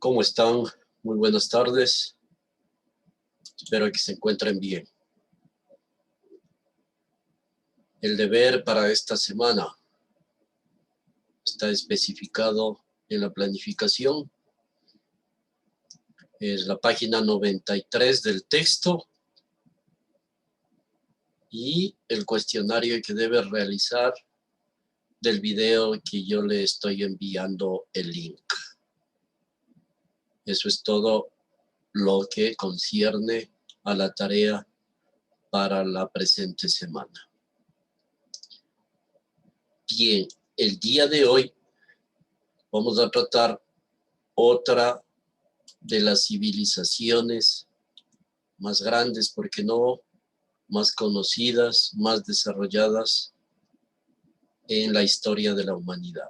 ¿Cómo están? Muy buenas tardes. Espero que se encuentren bien. El deber para esta semana está especificado en la planificación. Es la página 93 del texto y el cuestionario que debe realizar del video que yo le estoy enviando el link. Eso es todo lo que concierne a la tarea para la presente semana. Bien, el día de hoy vamos a tratar otra de las civilizaciones más grandes, porque no más conocidas, más desarrolladas en la historia de la humanidad.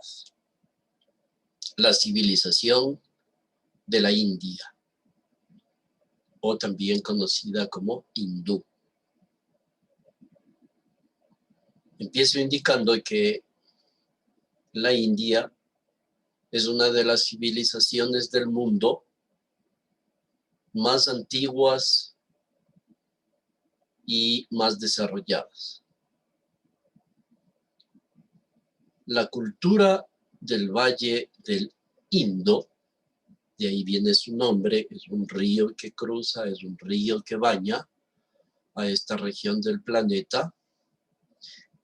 La civilización de la India, o también conocida como hindú. Empiezo indicando que la India es una de las civilizaciones del mundo más antiguas y más desarrolladas. La cultura del Valle del Indo, de ahí viene su nombre, es un río que cruza, es un río que baña a esta región del planeta.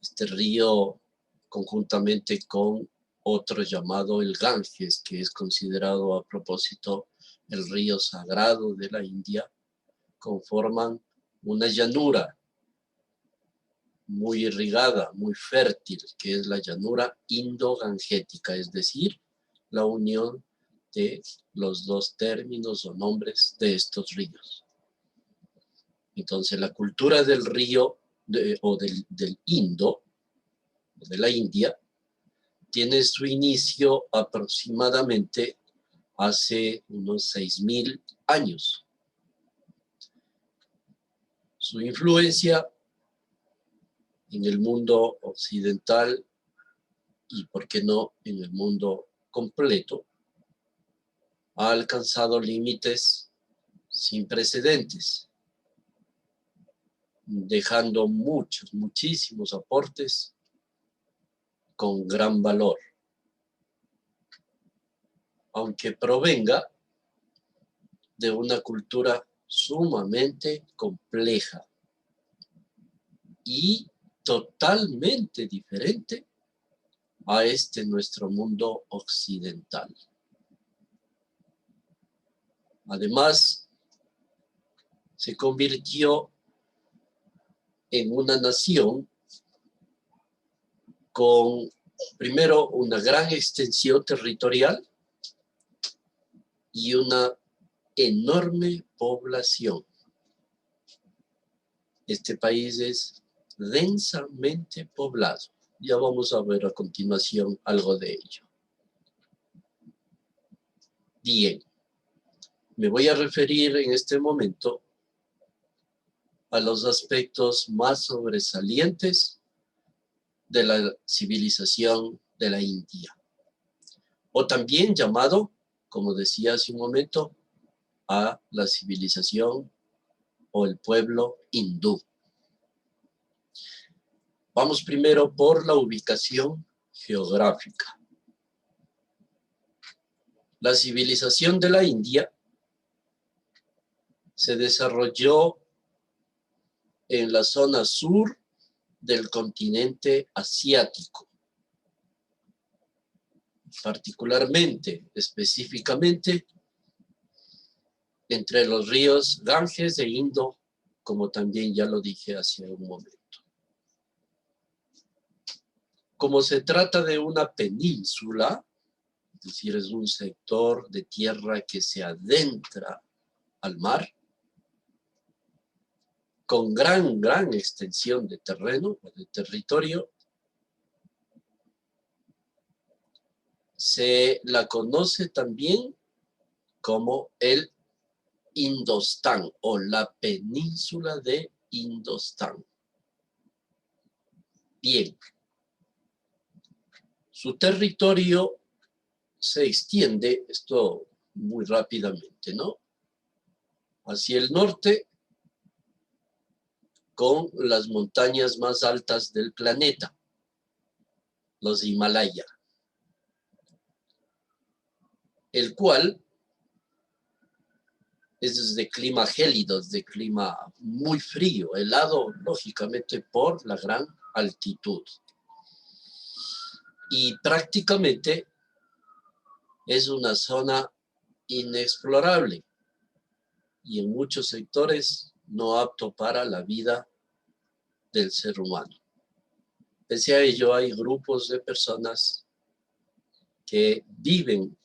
Este río, conjuntamente con otro llamado el Ganges, que es considerado a propósito el río sagrado de la India, conforman una llanura muy irrigada, muy fértil, que es la llanura indo-gangética, es decir, la unión de los dos términos o nombres de estos ríos. Entonces, la cultura del río del Indo, de la India, tiene su inicio aproximadamente hace unos 6.000 años. Su influencia en el mundo occidental y, por qué no, en el mundo completo, ha alcanzado límites sin precedentes, dejando muchísimos aportes con gran valor, aunque provenga de una cultura sumamente compleja y totalmente diferente a este nuestro mundo occidental. Además, se convirtió en una nación con, primero, una gran extensión territorial y una enorme población. Este país es densamente poblado. Ya vamos a ver a continuación algo de ello. Bien, me voy a referir en este momento a los aspectos más sobresalientes de la civilización de la India, o también llamado, como decía hace un momento, a la civilización o el pueblo hindú. Vamos primero por la ubicación geográfica. La civilización de la India se desarrolló en la zona sur del continente asiático, particularmente, específicamente, entre los ríos Ganges e Indo, como también ya lo dije hace un momento. Como se trata de una península, es decir, es un sector de tierra que se adentra al mar, con gran extensión de terreno, de territorio, se la conoce también como el Indostán o la península de Indostán. Bien, su territorio se extiende, esto muy rápidamente, ¿no? Hacia el norte, con las montañas más altas del planeta, los Himalaya, el cual es de clima gélido, de clima muy frío, helado, lógicamente por la gran altitud. Y prácticamente es una zona inexplorable y en muchos sectores no apto para la vida del ser humano. Pese a ello, hay grupos de personas que viven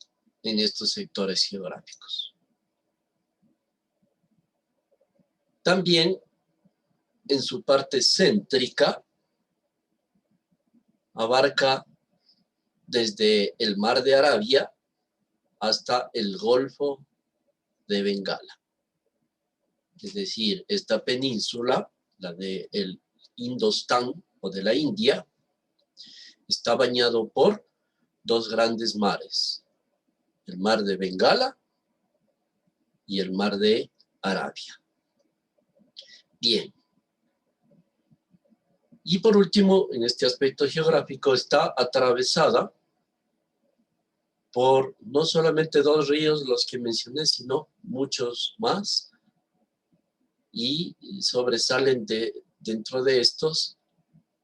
en estos sectores geográficos. También en su parte céntrica abarca desde el Mar de Arabia hasta el Golfo de Bengala. Es decir, esta península, la del Indostán o de la India, está bañado por dos grandes mares, el Mar de Bengala y el Mar de Arabia. Bien. Y por último, en este aspecto geográfico, está atravesada por no solamente dos ríos, los que mencioné, sino muchos más, y sobresalen dentro de estos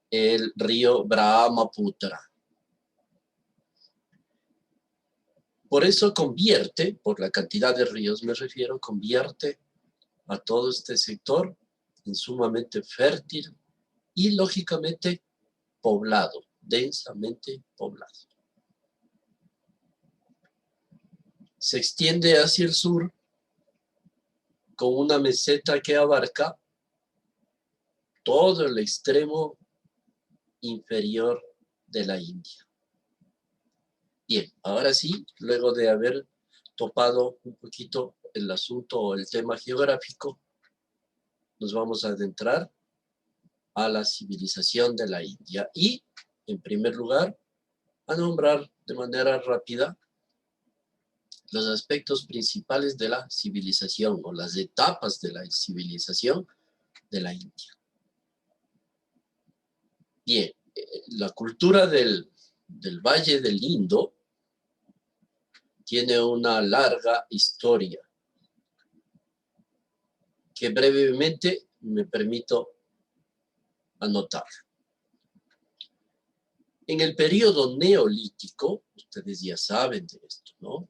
el río Brahmaputra. Por eso convierte, por la cantidad de ríos me refiero, convierte a todo este sector en sumamente fértil y lógicamente poblado, densamente poblado. Se extiende hacia el sur con una meseta que abarca todo el extremo inferior de la India. Bien, ahora sí, luego de haber topado un poquito el asunto o el tema geográfico, nos vamos a adentrar a la civilización de la India y, en primer lugar, a nombrar de manera rápida los aspectos principales de la civilización o las etapas de la civilización de la India. Bien, la cultura del Valle del Indo tiene una larga historia que brevemente me permito anotar. En el periodo neolítico, ustedes ya saben de esto, ¿no?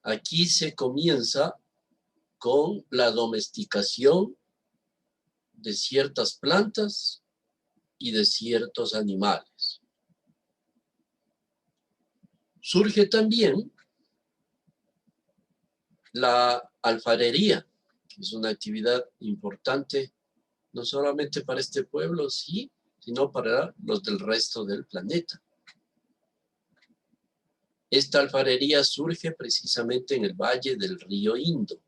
Aquí se comienza con la domesticación de ciertas plantas y de ciertos animales. Surge también la alfarería, que es una actividad importante no solamente para este pueblo, sí, sino para los del resto del planeta. Esta alfarería surge precisamente en el valle del río Indo,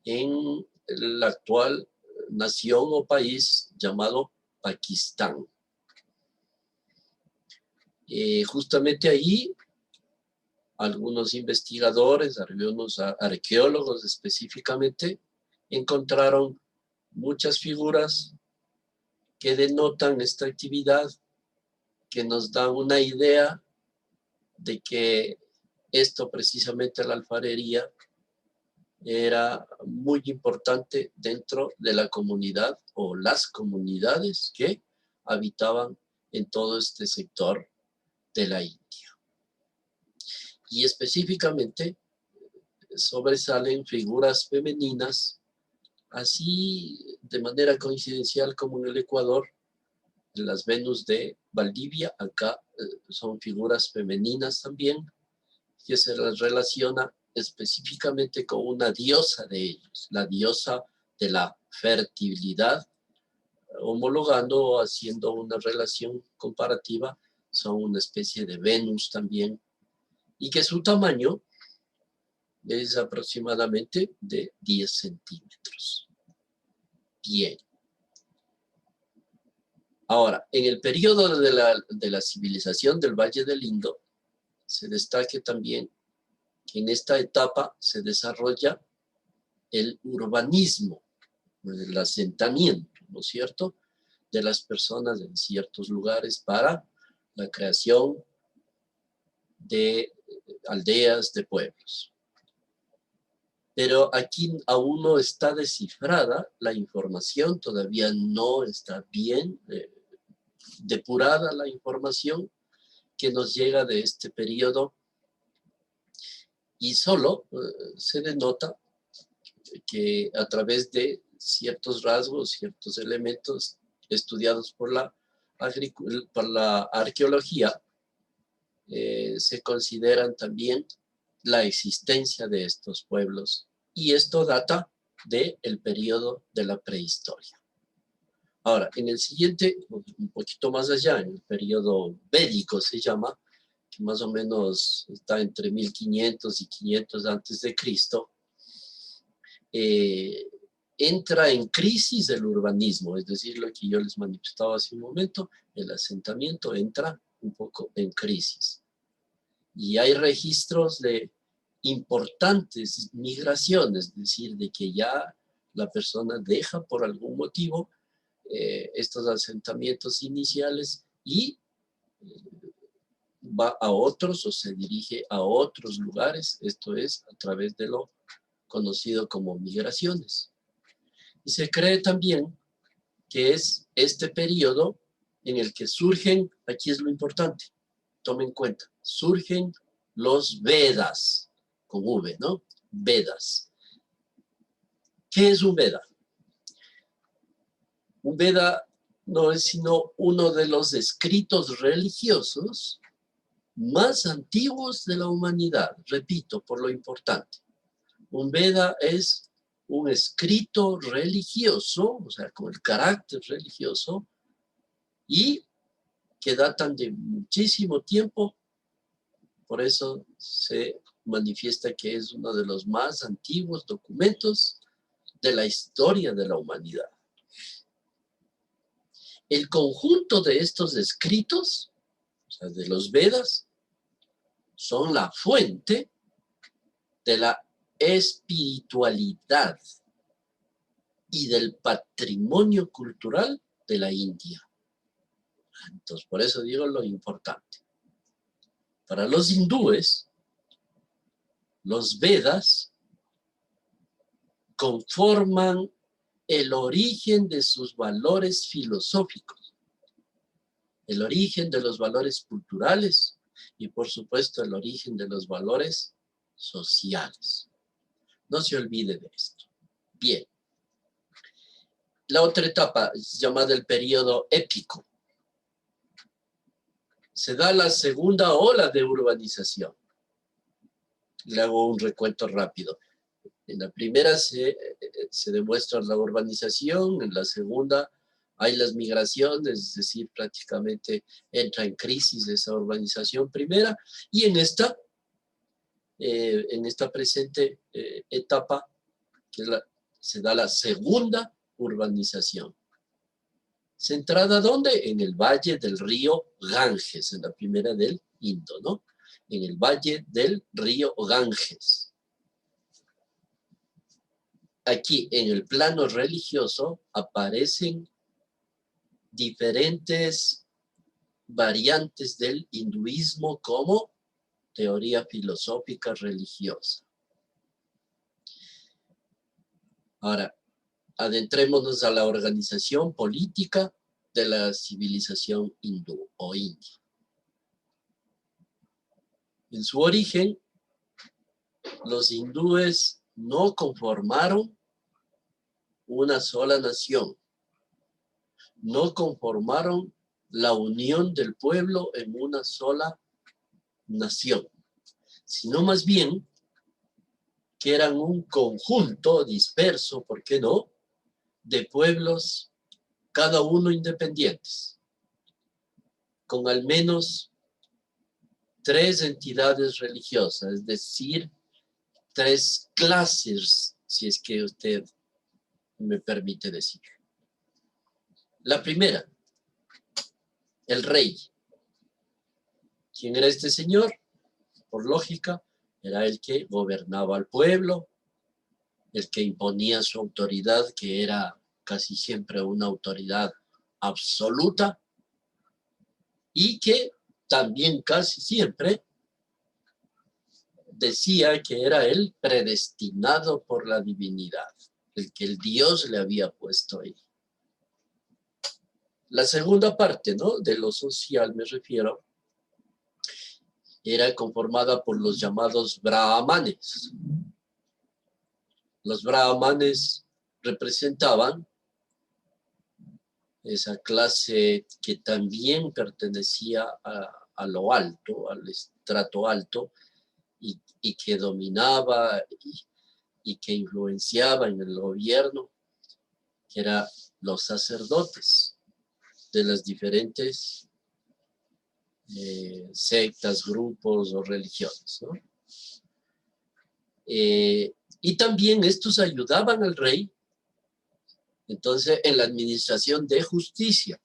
en la actual nación o país llamado Pakistán. Justamente ahí, algunos investigadores, algunos arqueólogos específicamente, encontraron muchas figuras que denotan esta actividad, que nos dan una idea de que esto precisamente, la alfarería, era muy importante dentro de la comunidad o las comunidades que habitaban en todo este sector de la India. Y específicamente sobresalen figuras femeninas, así de manera coincidencial como en el Ecuador, las Venus de Valdivia, acá son figuras femeninas también, que se las relaciona específicamente con una diosa de ellos, la diosa de la fertilidad, homologando o haciendo una relación comparativa, son una especie de Venus también, y que su tamaño es aproximadamente de 10 centímetros. Bien. Ahora, en el periodo de la civilización del Valle del Indo, se destaque también que en esta etapa se desarrolla el urbanismo, el asentamiento, ¿no es cierto?, de las personas en ciertos lugares para la creación de aldeas, de pueblos. Pero aquí aún no está descifrada la información, todavía no está bien depurada la información que nos llega de este periodo, y solo se denota que a través de ciertos rasgos, ciertos elementos estudiados por la arqueología, se consideran también la existencia de estos pueblos, y esto data del periodo de la prehistoria. Ahora, en el siguiente, un poquito más allá, en el periodo védico se llama, que más o menos está entre 1500 y 500 antes de Cristo, entra en crisis el urbanismo, es decir, lo que yo les manifestaba hace un momento, el asentamiento entra un poco en crisis. Y hay registros de importantes migraciones, es decir, de que ya la persona deja por algún motivo estos asentamientos iniciales y va a otros o se dirige a otros lugares, esto es a través de lo conocido como migraciones. Y se cree también que es este periodo en el que surgen, aquí es lo importante, tomen en cuenta, surgen los Vedas, con V, ¿no? Vedas. ¿Qué es un Veda? Un Veda no es sino uno de los escritos religiosos más antiguos de la humanidad. Repito, por lo importante. Un Veda es un escrito religioso, o sea, con el carácter religioso, y que datan de muchísimo tiempo. Por eso se manifiesta que es uno de los más antiguos documentos de la historia de la humanidad. El conjunto de estos escritos, o sea, de los Vedas, son la fuente de la espiritualidad y del patrimonio cultural de la India. Entonces, por eso digo lo importante. Para los hindúes, los Vedas conforman el origen de sus valores filosóficos, el origen de los valores culturales y, por supuesto, el origen de los valores sociales. No se olvide de esto. Bien. La otra etapa es llamada el periodo épico. Se da la segunda ola de urbanización. Le hago un recuento rápido. En la primera se demuestra la urbanización, en la segunda hay las migraciones, es decir, prácticamente entra en crisis esa urbanización primera, y en esta presente etapa se da la segunda urbanización. ¿Centrada dónde? En el valle del río Ganges, en la primera del Indo, ¿no? En el valle del río Ganges. Aquí, en el plano religioso, aparecen diferentes variantes del hinduismo como teoría filosófica religiosa. Ahora, adentrémonos a la organización política de la civilización hindú o india. En su origen, los hindúes no conformaron una sola nación, no conformaron la unión del pueblo en una sola nación, sino más bien que eran un conjunto disperso, ¿por qué no?, de pueblos, cada uno independientes, con al menos 3 entidades religiosas, es decir, 3 clases, si es que usted me permite decir. La primera, el rey. ¿Quién era este señor? por lógica, era el que gobernaba al pueblo, el que imponía su autoridad, que era casi siempre una autoridad absoluta, y que también casi siempre decía que era el predestinado por la divinidad, el que el Dios le había puesto ahí. La segunda parte, ¿no?, de lo social, me refiero, era conformada por los llamados brahmanes. Los brahmanes representaban esa clase que también pertenecía a lo alto, al estrato alto, y que dominaba y que influenciaba en el gobierno, que eran los sacerdotes de las diferentes sectas, grupos o religiones, ¿no? Y también estos ayudaban al rey, entonces, en la administración de justicia.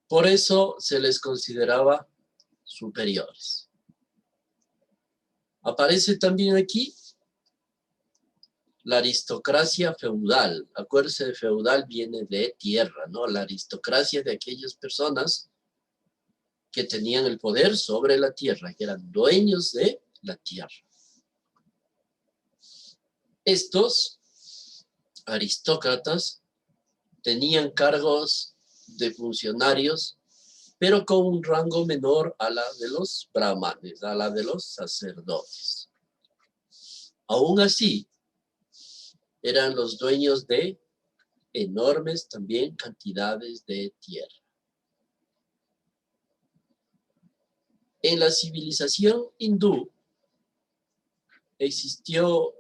Por eso se les consideraba superiores. Aparece también aquí la aristocracia feudal. Acuérdense, de feudal viene de tierra, ¿no? La aristocracia de aquellas personas que tenían el poder sobre la tierra, que eran dueños de la tierra. Estos aristócratas tenían cargos de funcionarios, pero con un rango menor a la de los brahmanes, a la de los sacerdotes. Aún así, eran los dueños de enormes también cantidades de tierra. En la civilización hindú existió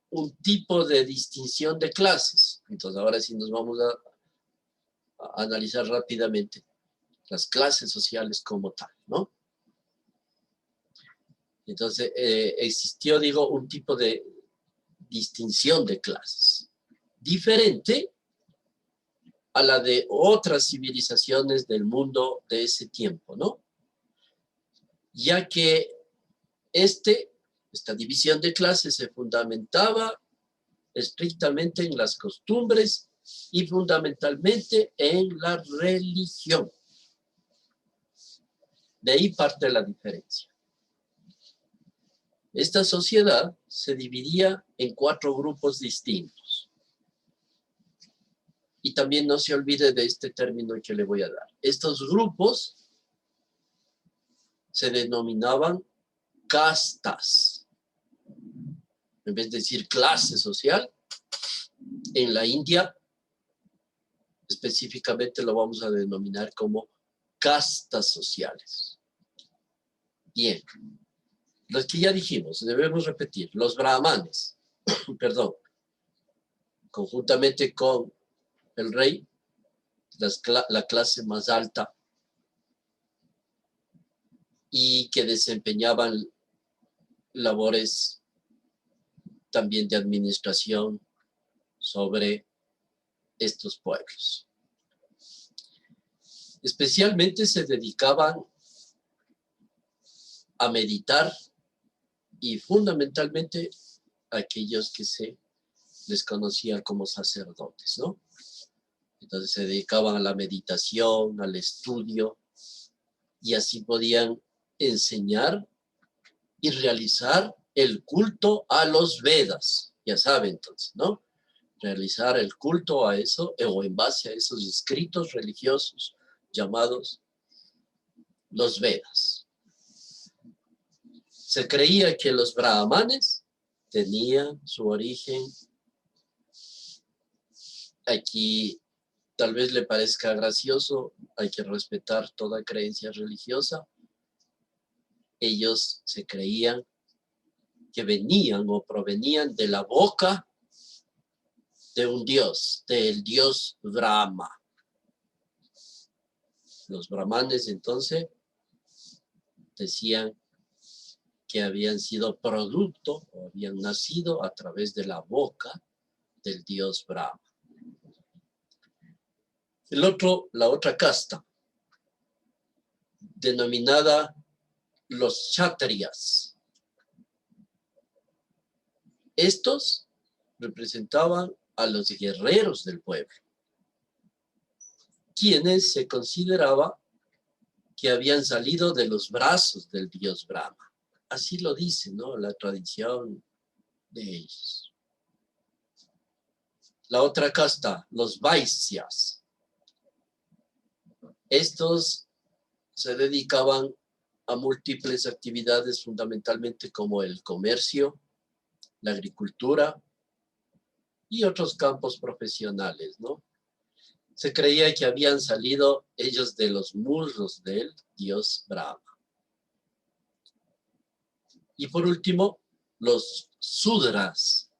un tipo de distinción de clases. Entonces, ahora sí nos vamos a analizar rápidamente las clases sociales como tal, ¿no? Entonces, existió, digo, un tipo de distinción de clases, diferente a la de otras civilizaciones del mundo de ese tiempo, ¿no? Ya que esta división de clases se fundamentaba estrictamente en las costumbres y fundamentalmente en la religión. De ahí parte la diferencia. Esta sociedad se dividía en 4 grupos distintos. Y también no se olvide de este término que le voy a dar. Estos grupos se denominaban castas. En vez de decir clase social, en la India específicamente lo vamos a denominar como castas sociales. Bien, los que ya dijimos, debemos repetir, los brahmanes, perdón, conjuntamente con el rey, la clase más alta, y que desempeñaban labores también de administración sobre estos pueblos. Especialmente se dedicaban a meditar y fundamentalmente a aquellos que se les conocía como sacerdotes, ¿no? Entonces se dedicaban a la meditación, al estudio, y así podían enseñar y realizar el culto a los Vedas. Ya saben entonces, ¿no? Realizar el culto a eso, o en base a esos escritos religiosos llamados los Vedas. Se creía que los brahmanes tenían su origen aquí. Tal vez le parezca gracioso, hay que respetar toda creencia religiosa. Ellos se creían que venían o provenían de la boca de un dios, del dios Brahma. Los brahmanes entonces decían que habían sido producto o habían nacido a través de la boca del dios Brahma. La otra casta, denominada los kshatriyas. Estos representaban a los guerreros del pueblo, quienes se consideraba que habían salido de los brazos del dios Brahma. Así lo dice, ¿no?, la tradición de ellos. La otra casta, los vaisyas. Estos se dedicaban a múltiples actividades, fundamentalmente como el comercio, la agricultura y otros campos profesionales, ¿no? Se creía que habían salido ellos de los muslos del dios Brahma. Y por último, los sudras,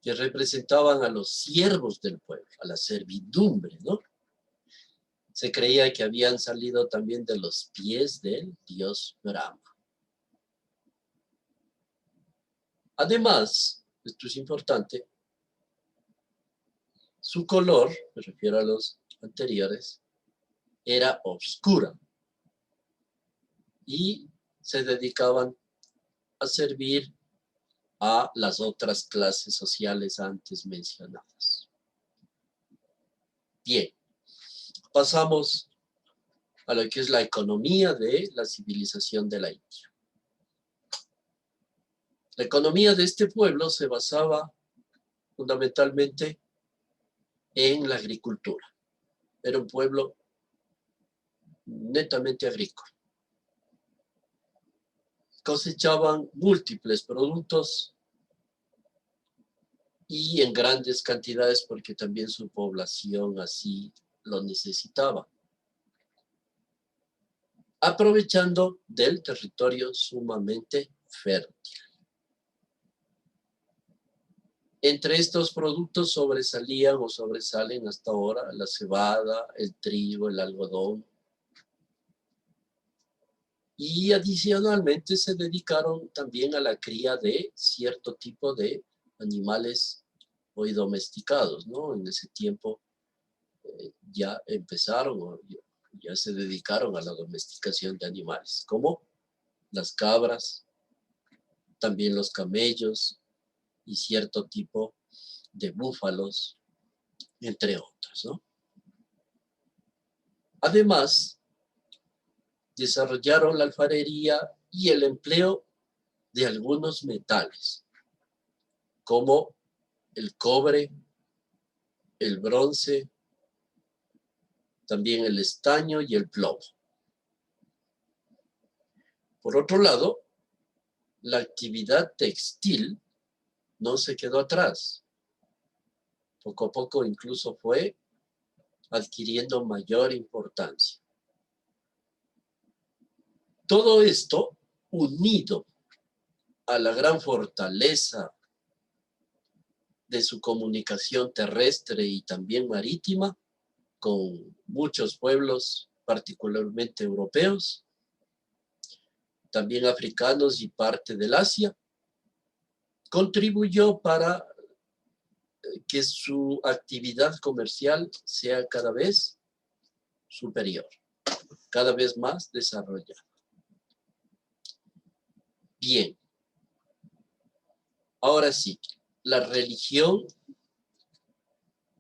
que representaban a los siervos del pueblo, a la servidumbre, ¿no? Se creía que habían salido también de los pies del dios Brahma. Además, esto es importante, su color, me refiero a los anteriores, era oscura y se dedicaban a servir a las otras clases sociales antes mencionadas. Bien, pasamos a lo que es la economía de la civilización de la India. La economía de este pueblo se basaba fundamentalmente en la agricultura. Era un pueblo netamente agrícola. Cosechaban múltiples productos y en grandes cantidades porque también su población así lo necesitaba, aprovechando del territorio sumamente fértil. Entre estos productos sobresalían o sobresalen hasta ahora la cebada, el trigo, el algodón. Y adicionalmente se dedicaron también a la cría de cierto tipo de animales hoy domesticados, ¿no? En ese tiempo ya empezaron o ya se dedicaron a la domesticación de animales, como las cabras, también los camellos y cierto tipo de búfalos, entre otros, ¿no? Además, desarrollaron la alfarería y el empleo de algunos metales, como el cobre, el bronce, también el estaño y el plomo. Por otro lado, la actividad textil no se quedó atrás. Poco a poco incluso fue adquiriendo mayor importancia. Todo esto unido a la gran fortaleza de su comunicación terrestre y también marítima con muchos pueblos, particularmente europeos, también africanos y parte del Asia, contribuyó para que su actividad comercial sea cada vez superior, cada vez más desarrollada. Bien, ahora sí, la religión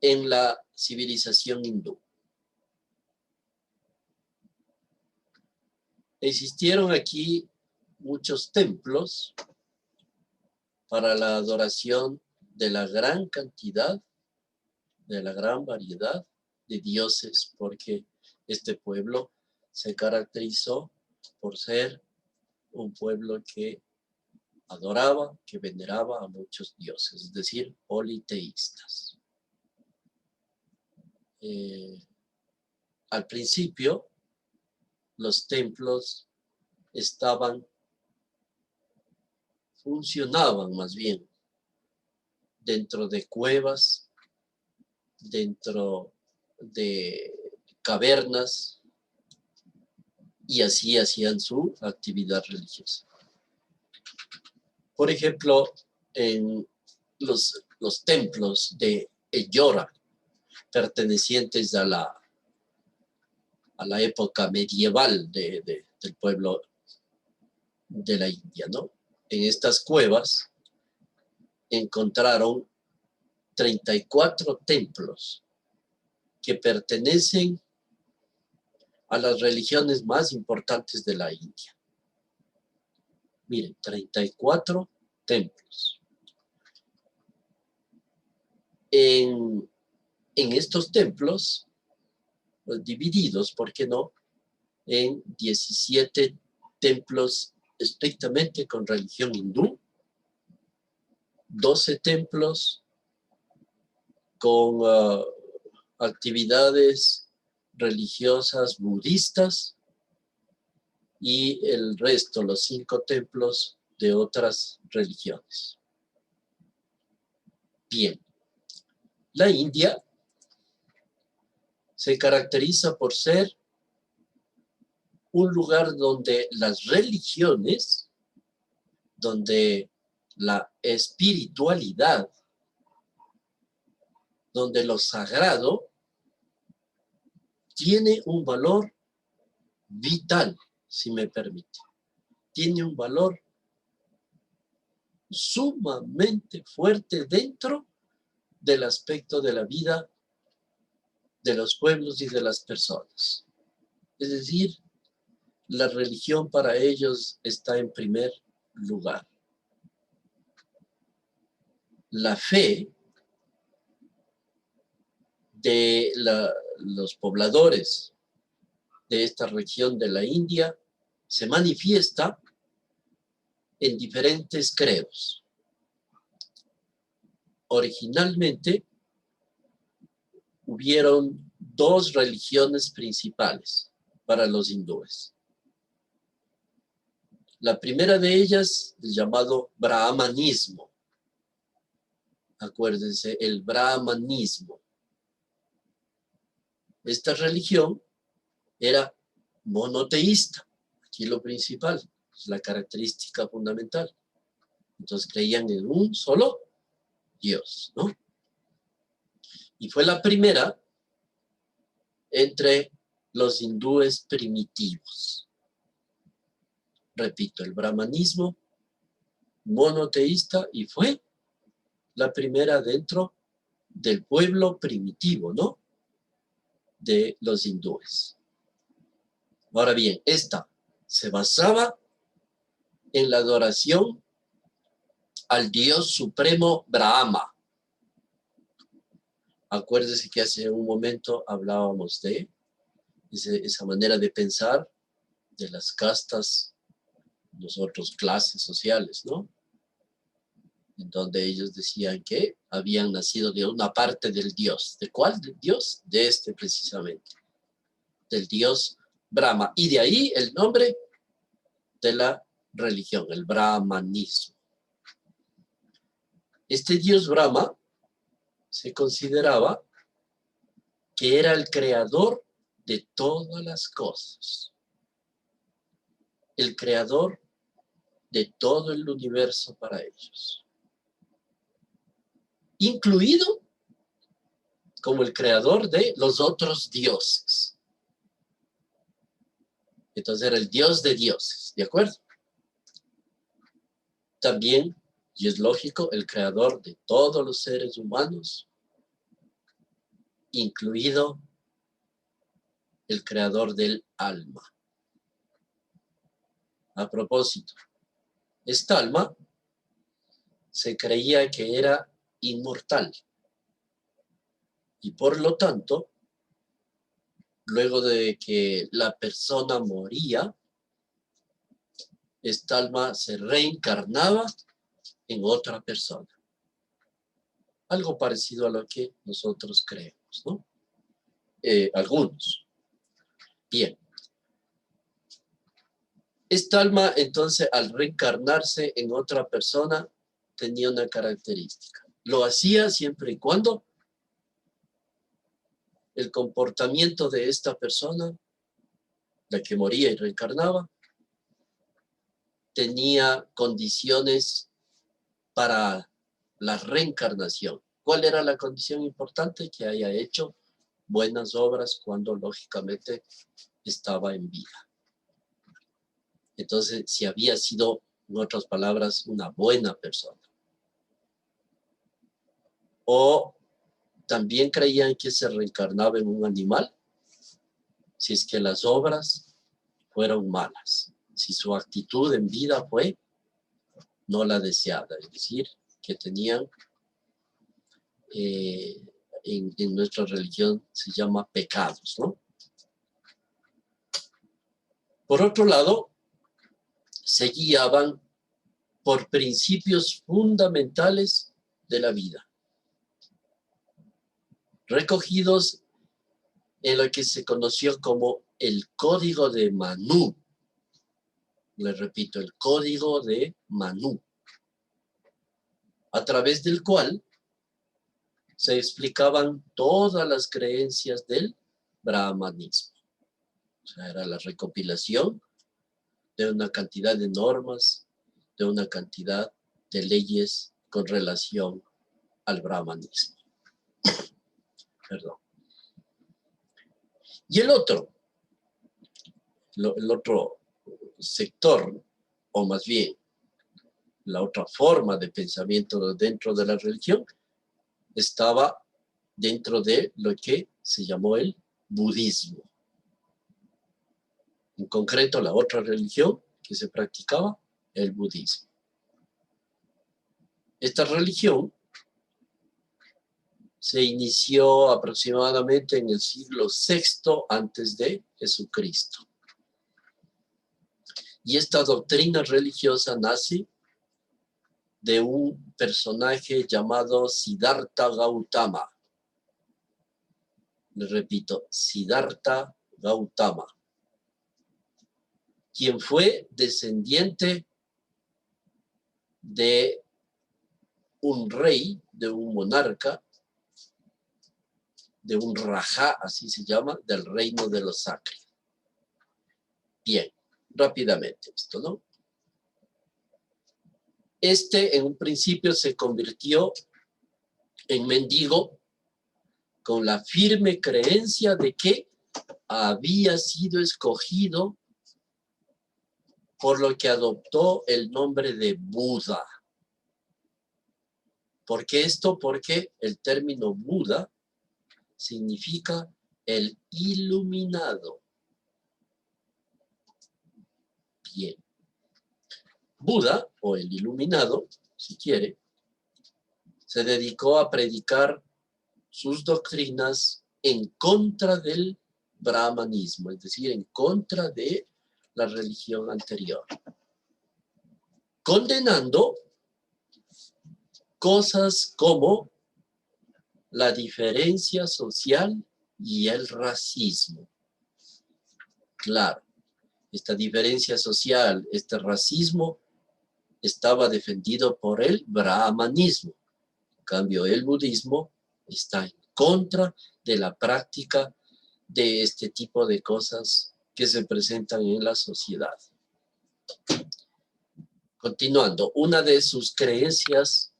en la civilización hindú. Existieron aquí muchos templos para la adoración de la gran cantidad, de la gran variedad de dioses, porque este pueblo se caracterizó por ser un pueblo que adoraba, que veneraba a muchos dioses, es decir, politeístas. Al principio, los templos funcionaban más bien dentro de cuevas, dentro de cavernas, y así hacían su actividad religiosa. Por ejemplo, en los templos de Ellora, pertenecientes a la época medieval de del pueblo de la India, ¿no? En estas cuevas encontraron 34 templos que pertenecen a las religiones más importantes de la India. Miren, 34 templos. En estos templos, pues, divididos, ¿por qué no?, en 17 templos estrictamente con religión hindú, 12 templos con actividades religiosas budistas y el resto, los 5 templos de otras religiones. Bien, la India se caracteriza por ser un lugar donde las religiones, donde la espiritualidad, donde lo sagrado tiene un valor vital, si me permite. Tiene un valor sumamente fuerte dentro del aspecto de la vida de los pueblos y de las personas. Es decir, la religión para ellos está en primer lugar. La fe de los pobladores de esta región de la India se manifiesta en diferentes credos. Originalmente hubieron 2 religiones principales para los hindúes. La primera de ellas es llamado brahmanismo. Acuérdense, el brahmanismo. Esta religión era monoteísta. Aquí lo principal, es la característica fundamental. Entonces creían en un solo Dios, ¿no? Y fue la primera entre los hindúes primitivos. Repito, el brahmanismo monoteísta y fue la primera dentro del pueblo primitivo, ¿no?, de los hindúes. Ahora bien, esta se basaba en la adoración al Dios supremo Brahma. Acuérdense que hace un momento hablábamos de esa manera de pensar de las castas, nosotros clases sociales, ¿no?, en donde ellos decían que habían nacido de una parte del Dios. ¿De cuál Dios? De este precisamente, del Dios Brahma. Y de ahí el nombre de la religión, el brahmanismo. Este Dios Brahma se consideraba que era el creador de todas las cosas, el creador de todo el universo para ellos, incluido como el creador de los otros dioses. Entonces era el Dios de dioses, ¿de acuerdo? También, y es lógico, el creador de todos los seres humanos, incluido el creador del alma. A propósito, esta alma se creía que era inmortal y por lo tanto, luego de que la persona moría, esta alma se reencarnaba en otra persona. Algo parecido a lo que nosotros creemos, ¿no? Algunos. Bien. Esta alma, entonces, al reencarnarse en otra persona, tenía una característica. Lo hacía siempre y cuando el comportamiento de esta persona, la que moría y reencarnaba, tenía condiciones para la reencarnación. ¿Cuál era la condición importante? Que haya hecho buenas obras cuando lógicamente estaba en vida. Entonces, si había sido, en otras palabras, una buena persona. O también creían que se reencarnaba en un animal, si es que las obras fueron malas, si su actitud en vida fue no la deseada, es decir, que tenían, en nuestra religión se llama pecados, ¿no? Por otro lado, se guiaban por principios fundamentales de la vida, recogidos en lo que se conoció como el Código de Manú. Le repito, el Código de Manú, a través del cual se explicaban todas las creencias del brahmanismo. O sea, era la recopilación de una cantidad de normas, de una cantidad de leyes con relación al brahmanismo. Perdón. Y el otro sector, o más bien, la otra forma de pensamiento dentro de la religión, estaba dentro de lo que se llamó el budismo. En concreto, la otra religión que se practicaba, el budismo. Esta religión se inició aproximadamente en el siglo VI antes de Jesucristo. Y esta doctrina religiosa nace de un personaje llamado Siddhartha Gautama. Le repito, Siddhartha Gautama, quien fue descendiente de un rey, de un monarca, de un rajá, así se llama, del reino de los Sakri. Bien, rápidamente esto, ¿no? Este en un principio se convirtió en mendigo con la firme creencia de que había sido escogido, por lo que adoptó el nombre de Buda. ¿Por qué esto? Porque el término Buda significa el iluminado. Bien. Buda, o el iluminado, si quiere, se dedicó a predicar sus doctrinas en contra del brahmanismo, es decir, en contra de la religión anterior, condenando cosas como la diferencia social y el racismo. Claro, esta diferencia social, este racismo, estaba defendido por el brahmanismo. En cambio, el budismo está en contra de la práctica de este tipo de cosas que se presentan en la sociedad. Continuando, una de sus creencias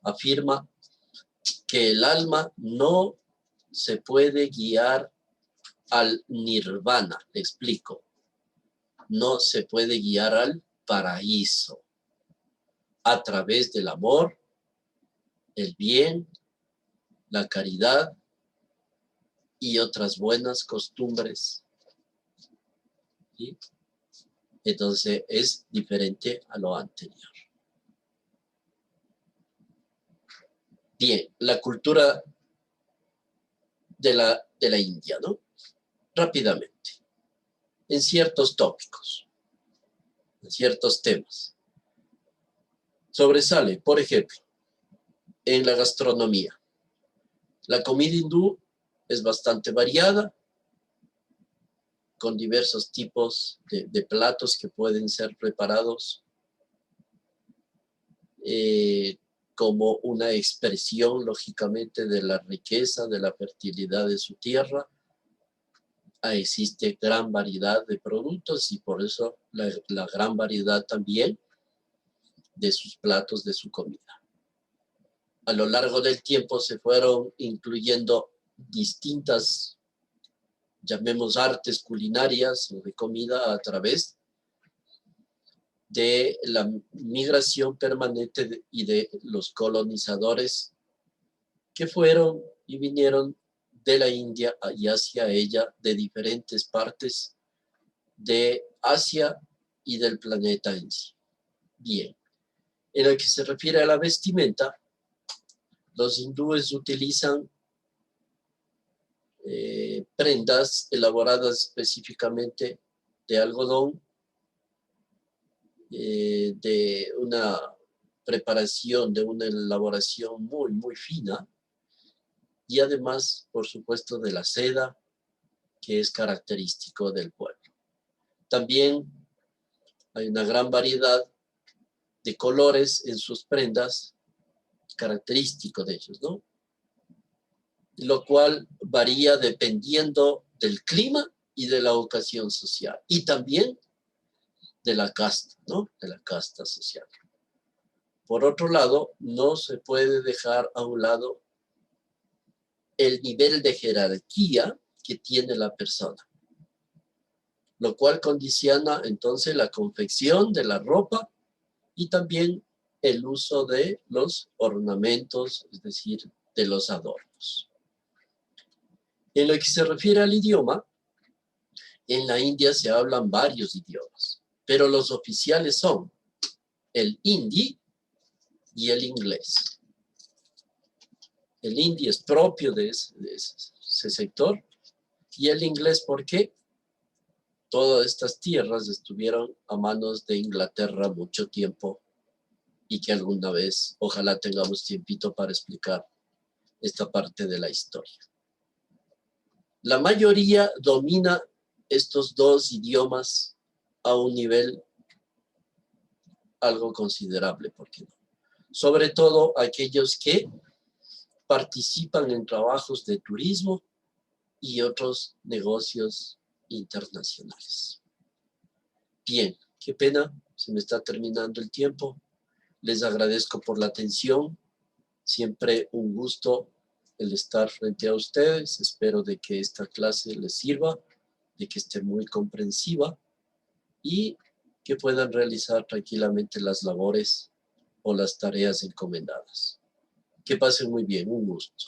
afirma que el alma no se puede guiar al nirvana. Le explico. No se puede guiar al paraíso a través del amor, el bien, la caridad y otras buenas costumbres. ¿Sí? Entonces es diferente a lo anterior. Bien, la cultura de la India, ¿no? Rápidamente, en ciertos tópicos, en ciertos temas. Sobresale, por ejemplo, en la gastronomía. La comida hindú es bastante variada, con diversos tipos de platos que pueden ser preparados como una expresión, lógicamente, de la riqueza, de la fertilidad de su tierra. Existe gran variedad de productos y por eso la gran variedad también de sus platos, de su comida. A lo largo del tiempo se fueron incluyendo distintas, llamemos artes culinarias o de comida a través de la migración permanente y de los colonizadores que fueron y vinieron de la India y hacia ella de diferentes partes de Asia y del planeta en sí. Bien, en lo que se refiere a la vestimenta, los hindúes utilizan prendas elaboradas específicamente de algodón, de una preparación, de una elaboración muy, muy fina, y además, por supuesto, de la seda, que es característico del pueblo. También hay una gran variedad de colores en sus prendas, característico de ellos, ¿no? Lo cual varía dependiendo del clima y de la ocasión social, y también de la casta, ¿no? De la casta social. Por otro lado, no se puede dejar a un lado el nivel de jerarquía que tiene la persona, lo cual condiciona entonces la confección de la ropa y también el uso de los ornamentos, es decir, de los adornos. En lo que se refiere al idioma, en la India se hablan varios idiomas, pero los oficiales son el hindi y el inglés. El hindi es propio de ese sector, y el inglés, ¿por qué? Todas estas tierras estuvieron a manos de Inglaterra mucho tiempo, y que alguna vez, ojalá tengamos tiempito para explicar esta parte de la historia. La mayoría domina estos dos idiomas a un nivel algo considerable, ¿por qué no? Sobre todo aquellos que participan en trabajos de turismo y otros negocios internacionales. Bien, qué pena, se me está terminando el tiempo. Les agradezco por la atención. Siempre un gusto el estar frente a ustedes. Espero de que esta clase les sirva, de que esté muy comprensiva y que puedan realizar tranquilamente las labores o las tareas encomendadas. Que pasen muy bien, un gusto.